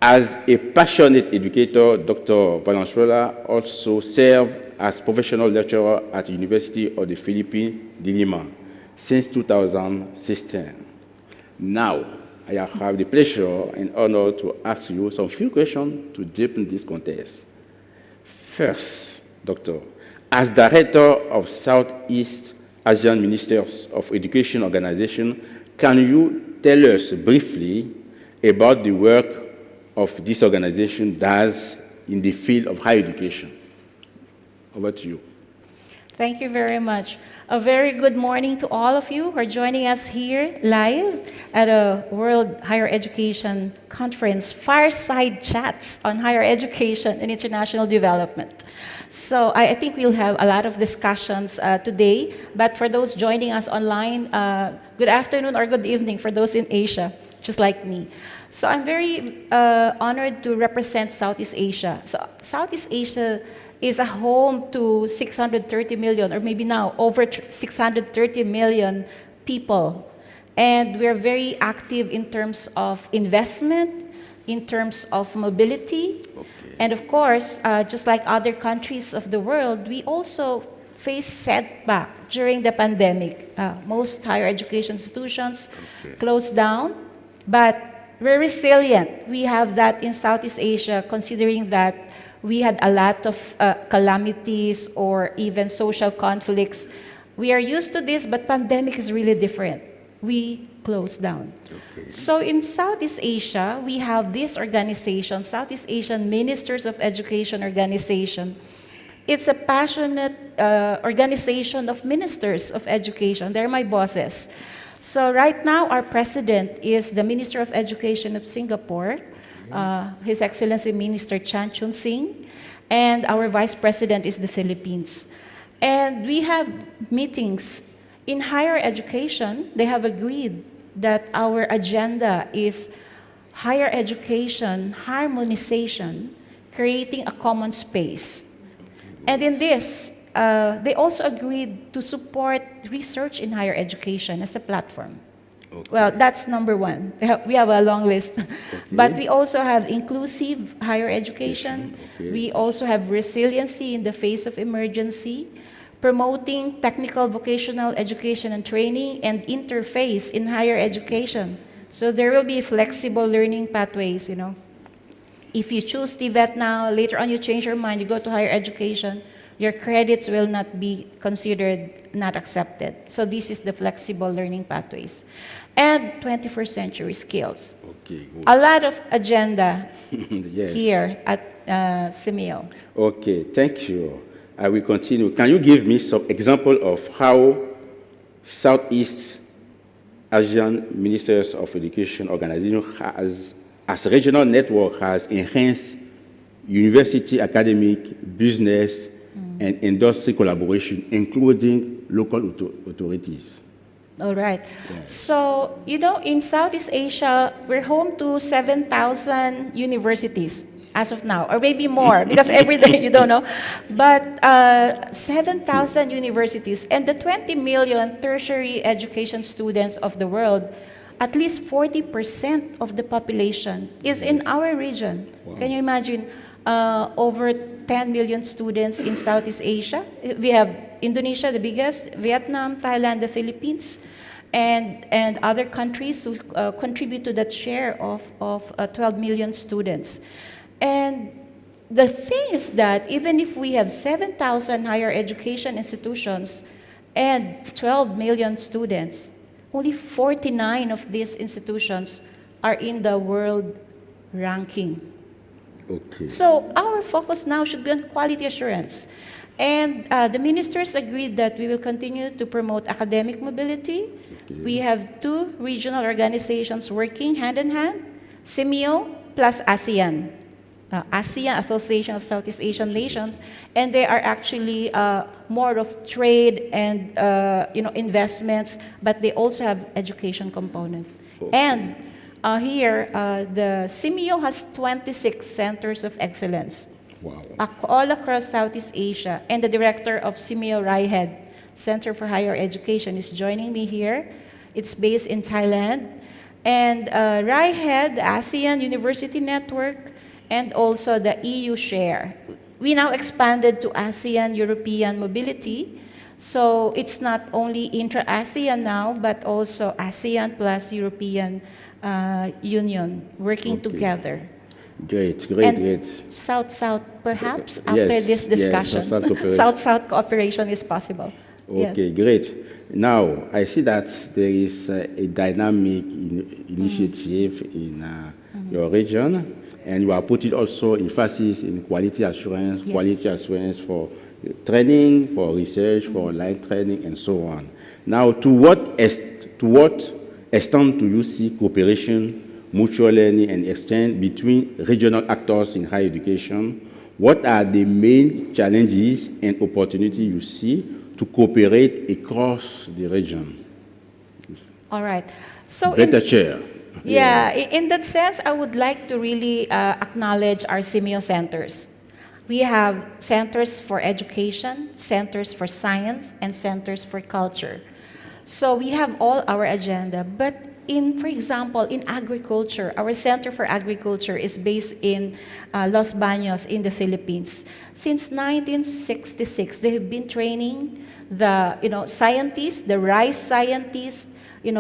As a passionate educator, Dr. Valenzuela also served as professional lecturer at the University of the Philippines, Lima, since 2016. Now, I have the pleasure and honor to ask you some few questions to deepen this contest. First, Doctor, as director of Southeast Asian Ministers of Education Organization, can you tell us briefly about the work of this organization does in the field of higher education? Over to you. Thank you very much. A very good morning to all of you who are joining us here live at a World Higher Education Conference, Fireside Chats on Higher Education and International Development. So I think we'll have a lot of discussions today, but for those joining us online, good afternoon or good evening for those in Asia, just like me. So I'm very honored to represent Southeast Asia. So Southeast Asia is a home to 630 million, or maybe now over 630 million people. And we're very active in terms of investment, in terms of mobility. And of course, just like other countries of the world, we also face setback during the pandemic. Most higher education institutions closed down, but we're resilient. We have that in Southeast Asia, considering that we had a lot of calamities or even social conflicts. We are used to this, but pandemic is really different. We closed down. So in Southeast Asia, we have this organization, Southeast Asian Ministers of Education Organization. It's a passionate organization of ministers of education. They're my bosses. So right now, our president is the Minister of Education of Singapore, His Excellency Minister Chan Chun Sing, and our Vice President is the Philippines. And we have meetings in higher education. They have agreed that our agenda is higher education, harmonization, creating a common space. And in this, they also agreed to support research in higher education as a platform. Well, that's number one. We have a long list. But we also have inclusive higher education. We also have resiliency in the face of emergency, promoting technical vocational education and training, and interface in higher education. So there will be flexible learning pathways, you know. If you choose TVET now, later on you change your mind, you go to higher education, your credits will not be considered not accepted. So this is the flexible learning pathways. And 21st century skills. A lot of agenda here at CIMIO. Okay, thank you. I will continue. Can you give me some example of how Southeast Asian Ministers of Education Organization has, as a regional network, has enhanced university, academic, business, and industry collaboration, including local authorities? All right. Yes. So, you know, in Southeast Asia, we're home to 7,000 universities as of now, or maybe more, because every day you don't know. But 7,000 universities, and the 20 million tertiary education students of the world, at least 40% of the population is in our region. Wow. Can you imagine? Over 10 million students in Southeast Asia. We have Indonesia, the biggest, Vietnam, Thailand, the Philippines, and other countries who contribute to that share of 12 million students. And the thing is that even if we have 7,000 higher education institutions and 12 million students, only 49 of these institutions are in the world ranking. Okay. So our focus now should be on quality assurance. And the ministers agreed that we will continue to promote academic mobility. Okay. We have 2 regional organizations working hand in hand, CIMIO plus ASEAN. ASEAN, Association of Southeast Asian Nations, and they are actually more of trade and investments, but they also have education component. Okay. And here, the CIMIO has 26 centers of excellence. Wow. All across Southeast Asia, and the director of CIMIO RIHED, Center for Higher Education, is joining me here. It's based in Thailand. And RIHED, the ASEAN University Network, and also the EU Share. We now expanded to ASEAN European Mobility, so it's not only intra-ASEAN now, but also ASEAN plus European Union working together. Great. And South-South, perhaps, after Yes, this discussion. South-South cooperation. South-South cooperation is possible. Okay, Yes. great. Now, I see that there is a dynamic initiative in your region, and you are putting also emphasis in quality assurance, Yeah. quality assurance for training, for research, for online training, and so on. Now, to what extent do you see cooperation, mutual learning, and exchange between regional actors in higher education? What are the main challenges and opportunities you see to cooperate across the region? All right. So Better chair. Yeah, Yes. in that sense, I would like to really acknowledge our CIMIO centers. We have centers for education, centers for science, and centers for culture. So we have all our agenda. But for example, in agriculture, our Center for Agriculture is based in Los Baños in the Philippines. Since 1966, they have been training the scientists, the rice scientists,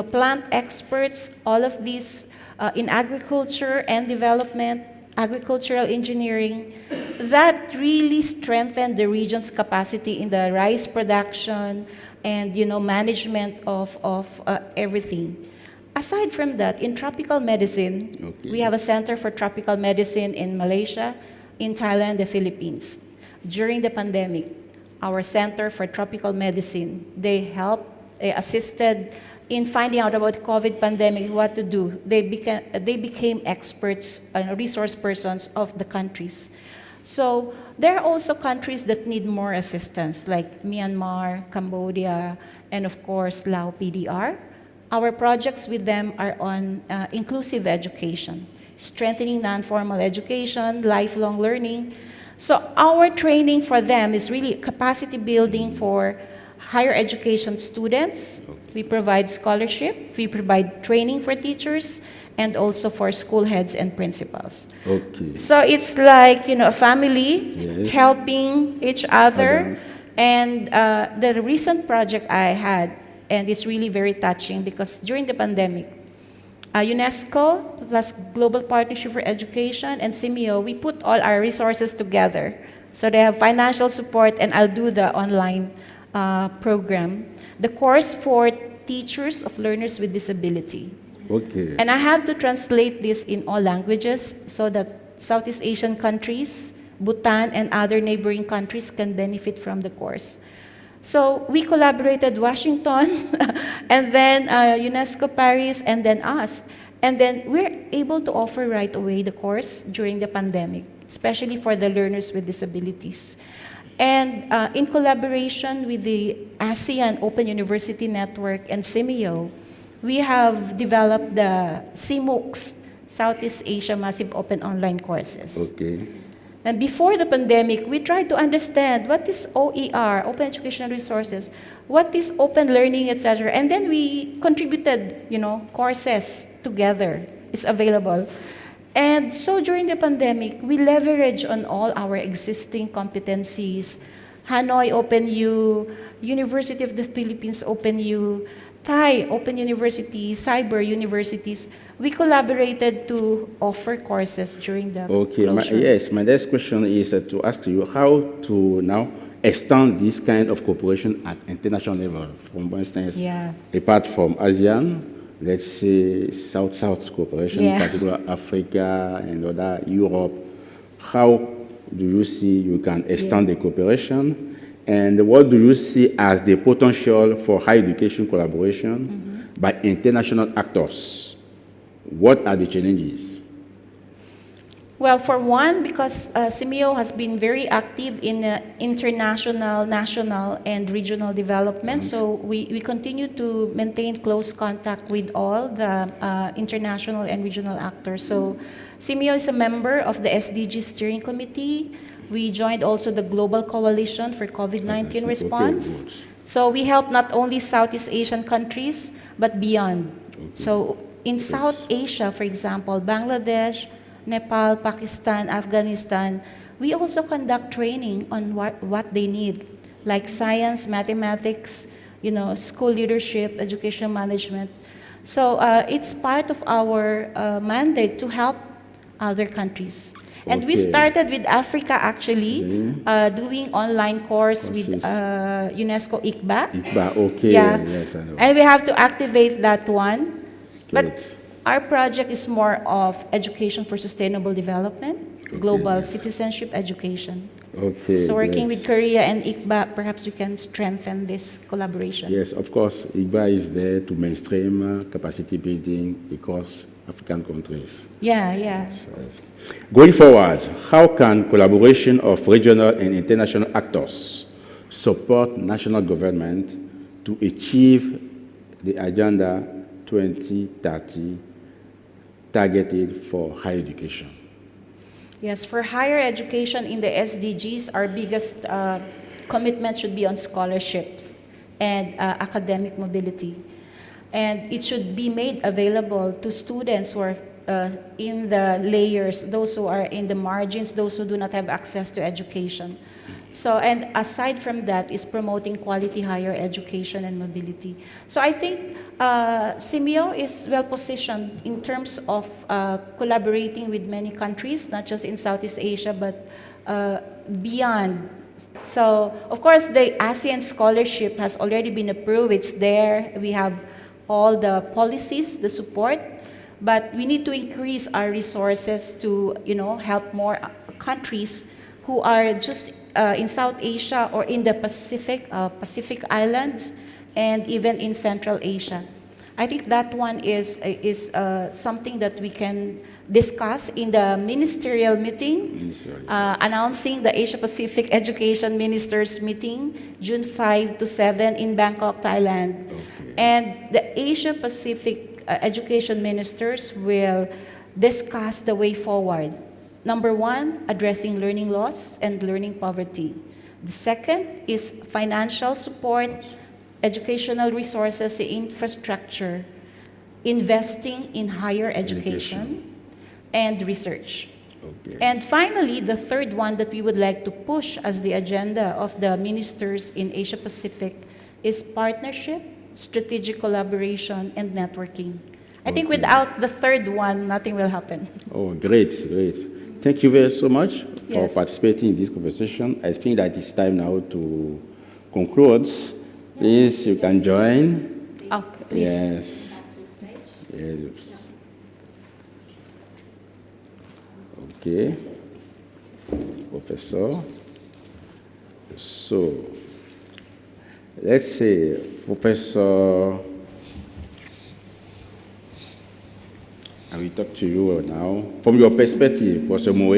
plant experts, all of these in agriculture and development, agricultural engineering, that really strengthened the region's capacity in the rice production and management of everything. Aside from that, in tropical medicine, we have a Center for Tropical Medicine in Malaysia, in Thailand, the Philippines. During the pandemic, our Center for Tropical Medicine, they assisted in finding out about the COVID pandemic, what to do. They became experts and resource persons of the countries. So there are also countries that need more assistance, like Myanmar, Cambodia, and of course, Lao PDR. Our projects with them are on inclusive education, strengthening non-formal education, lifelong learning. So our training for them is really capacity building for higher education students. We provide scholarship, we provide training for teachers, and also for school heads and principals. Okay. So it's like, a family Yes. helping each other. Others. And the recent project I had, and it's really very touching because during the pandemic, UNESCO plus Global Partnership for Education and CIMIO, we put all our resources together. So they have financial support, and I'll do the online program. The course for teachers of learners with disability. Okay. And I have to translate this in all languages so that Southeast Asian countries, Bhutan, and other neighboring countries can benefit from the course. So we collaborated Washington, and then UNESCO Paris, and then us. And then we're able to offer right away the course during the pandemic, especially for the learners with disabilities. And in collaboration with the ASEAN Open University Network and CIMIO, we have developed the CMOOCs, Southeast Asia Massive Open Online Courses. Okay. And before the pandemic, we tried to understand what is OER, Open Educational Resources, what is open learning, etc. And then we contributed, courses together. It's available. And so during the pandemic, we leveraged on all our existing competencies. Hanoi OpenU, University of the Philippines OpenU, Thai Open University, cyber universities. We collaborated to offer courses during the closure. My next question is to ask you how to now extend this kind of cooperation at international level. For instance, apart from ASEAN, let's say South-South cooperation, particularly Africa and other Europe. How do you see you can extend the cooperation? And what do you see as the potential for higher education collaboration by international actors? What are the challenges? Well, for one, because CIMIO has been very active in international, national, and regional development, so we continue to maintain close contact with all the international and regional actors. So CIMIO is a member of the SDG Steering Committee. We joined also the Global Coalition for COVID-19 response. Okay, So we help not only Southeast Asian countries, but beyond. So in South Asia, for example, Bangladesh, Nepal, Pakistan, Afghanistan, we also conduct training on what they need, like science, mathematics, school leadership, education management. So it's part of our mandate to help other countries. And we started with Africa, actually, doing online course with UNESCO ICBA. ICBA, okay. Yeah. Yes, I know. And we have to activate that one. Good. But our project is more of education for sustainable development, global citizenship education. Okay. So working yes. with Korea and ICBA, perhaps we can strengthen this collaboration. Yes, of course, ICBA is there to mainstream capacity building across African countries. Yeah. Yes. Going forward, how can collaboration of regional and international actors support national government to achieve the Agenda 2030 targeted for higher education? Yes, for higher education in the SDGs, our biggest commitment should be on scholarships and academic mobility. And it should be made available to students who are in the layers, those who are in the margins, those who do not have access to education. So, and aside from that is promoting quality higher education and mobility. So I think CIMIO is well positioned in terms of collaborating with many countries, not just in Southeast Asia, but beyond. So, of course, the ASEAN scholarship has already been approved. It's there. We have all the policies, the support, but we need to increase our resources to, help more countries who are just in South Asia or in the Pacific Islands, and even in Central Asia. I think that one is something that we can discuss in the ministerial meeting, announcing the Asia Pacific Education Ministers meeting, June 5 to 7 in Bangkok, Thailand. Okay. And the Asia Pacific Education Ministers will discuss the way forward. Number one, addressing learning loss and learning poverty. The second is financial support, educational resources, infrastructure, investing in higher education, and research. Okay. And finally, the third one that we would like to push as the agenda of the ministers in Asia Pacific is partnership, strategic collaboration, and networking. I think without the third one, nothing will happen. Oh, great, great. Thank you very so much for Yes. participating in this conversation. I think that it's time now to conclude. Please, you can join. Oh, please. Yes. Yes. Okay. Professor. So, let's say, Professor, I will talk to you now. From your perspective, Professor Moe,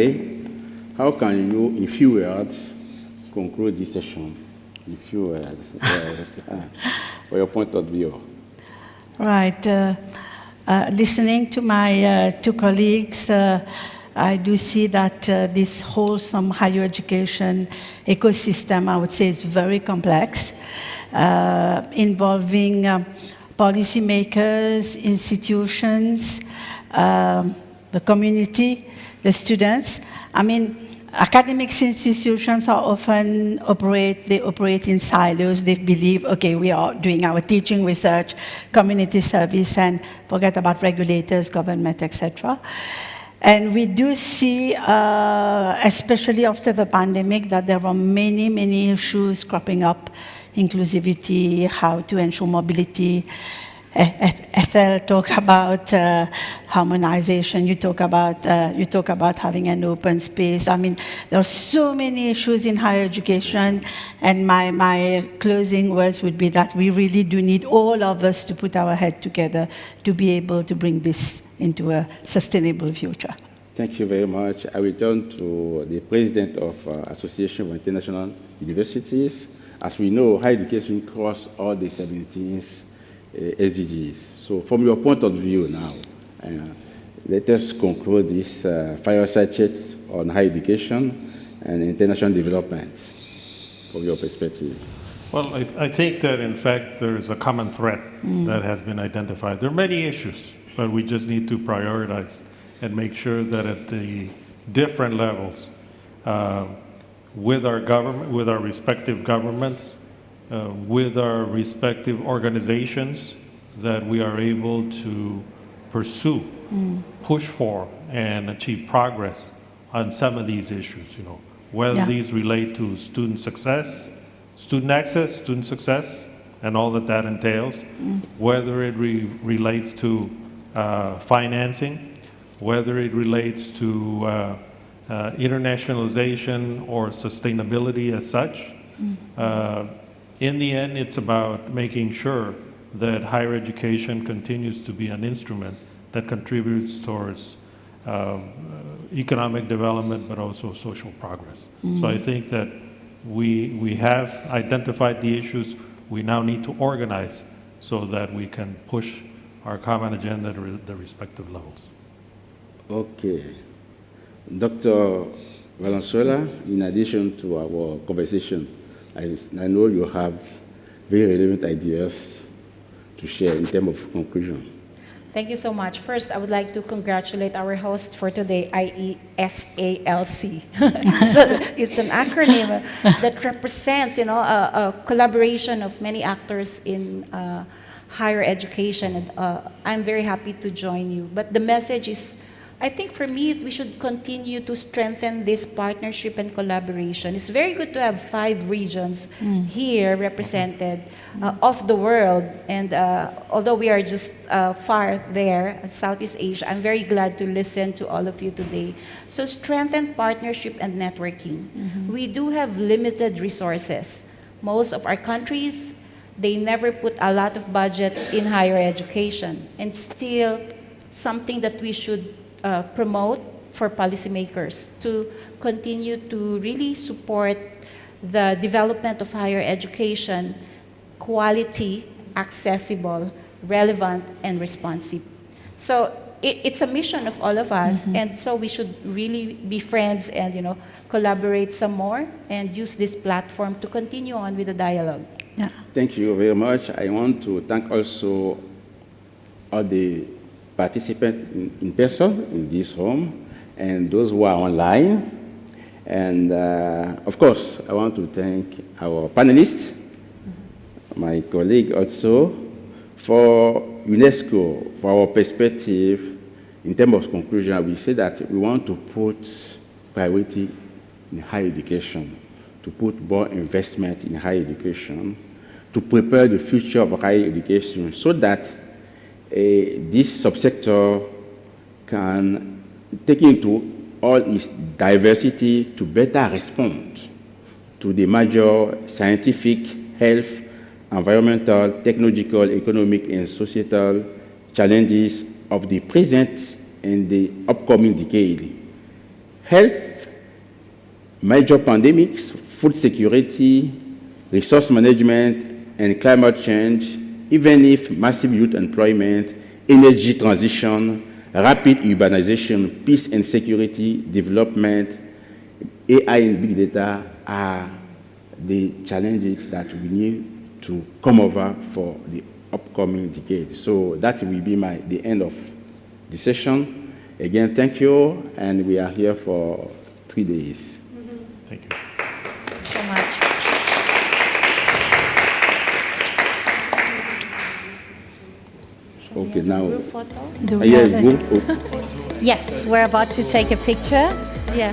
how can you, in few words, conclude this session? In few words, yes. For your point of view. Right. Listening to my two colleagues, I do see that this wholesome higher education ecosystem, I would say, is very complex, involving policymakers, institutions, the community, the students. I mean, academic institutions are often operate in silos. They believe, okay, we are doing our teaching, research, community service, and forget about regulators, government, etc. And we do see, especially after the pandemic, that there are many, many issues cropping up: inclusivity, how to ensure mobility. Ethel talk about harmonization. You talk about having an open space. I mean, there are so many issues in higher education, and my closing words would be that we really do need all of us to put our head together to be able to bring this into a sustainable future. Thank you very much. I will turn to the president of Association of International Universities. As we know, higher education crosses all the 17 SDGs. So from your point of view now, let us conclude this fireside chat on higher education and international development from your perspective. Well, I think that, in fact, there is a common thread that has been identified. There are many issues, but we just need to prioritize and make sure that at the different levels, with our government, with our respective governments, with our respective organizations, that we are able to pursue, push for, and achieve progress on some of these issues, whether these relate to student success, student access, student success, and all that entails, whether it relates to financing, whether it relates to internationalization or sustainability as such. In the end, it's about making sure that higher education continues to be an instrument that contributes towards economic development, but also social progress. So I think that we have identified the issues. We now need to organize so that we can push our common agenda to the respective levels. Okay. Dr. Valenzuela, in addition to our conversation, I know you have very relevant ideas to share in terms of conclusion. Thank you so much. First, I would like to congratulate our host for today, IESALC. So it's an acronym that represents, a collaboration of many actors in higher education. And I'm very happy to join you. But the message is, I think for me, we should continue to strengthen this partnership and collaboration. It's very good to have 5 regions here represented of the world. And although we are just far there, Southeast Asia, I'm very glad to listen to all of you today. So strengthen partnership and networking. We do have limited resources. Most of our countries, they never put a lot of budget in higher education. And still, something that we should promote for policymakers to continue to really support the development of higher education, quality, accessible, relevant, and responsive. So it's a mission of all of us, and so we should really be friends and collaborate some more and use this platform to continue on with the dialogue. Yeah. Thank you very much. I want to thank also all the participants in person in this home and those who are online. And of course, I want to thank our panelists, my colleague also, for UNESCO, for our perspective. In terms of conclusion, we say that we want to put priority in higher education, to put more investment in higher education, to prepare the future of higher education so that this subsector can take into all its diversity to better respond to the major scientific, health, environmental, technological, economic, and societal challenges of the present and the upcoming decade. Health, major pandemics, food security, resource management, and climate change, even if massive youth employment, energy transition, rapid urbanization, peace and security, development, AI and big data are the challenges that we need to come over for the upcoming decade. So that will be the end of the session. Again, thank you, and we are here for 3 days. Thank you. Thank you so much. Okay, now. Group photo? Do we Yeah, have a- group. Yes, we're about to take a picture. Yeah.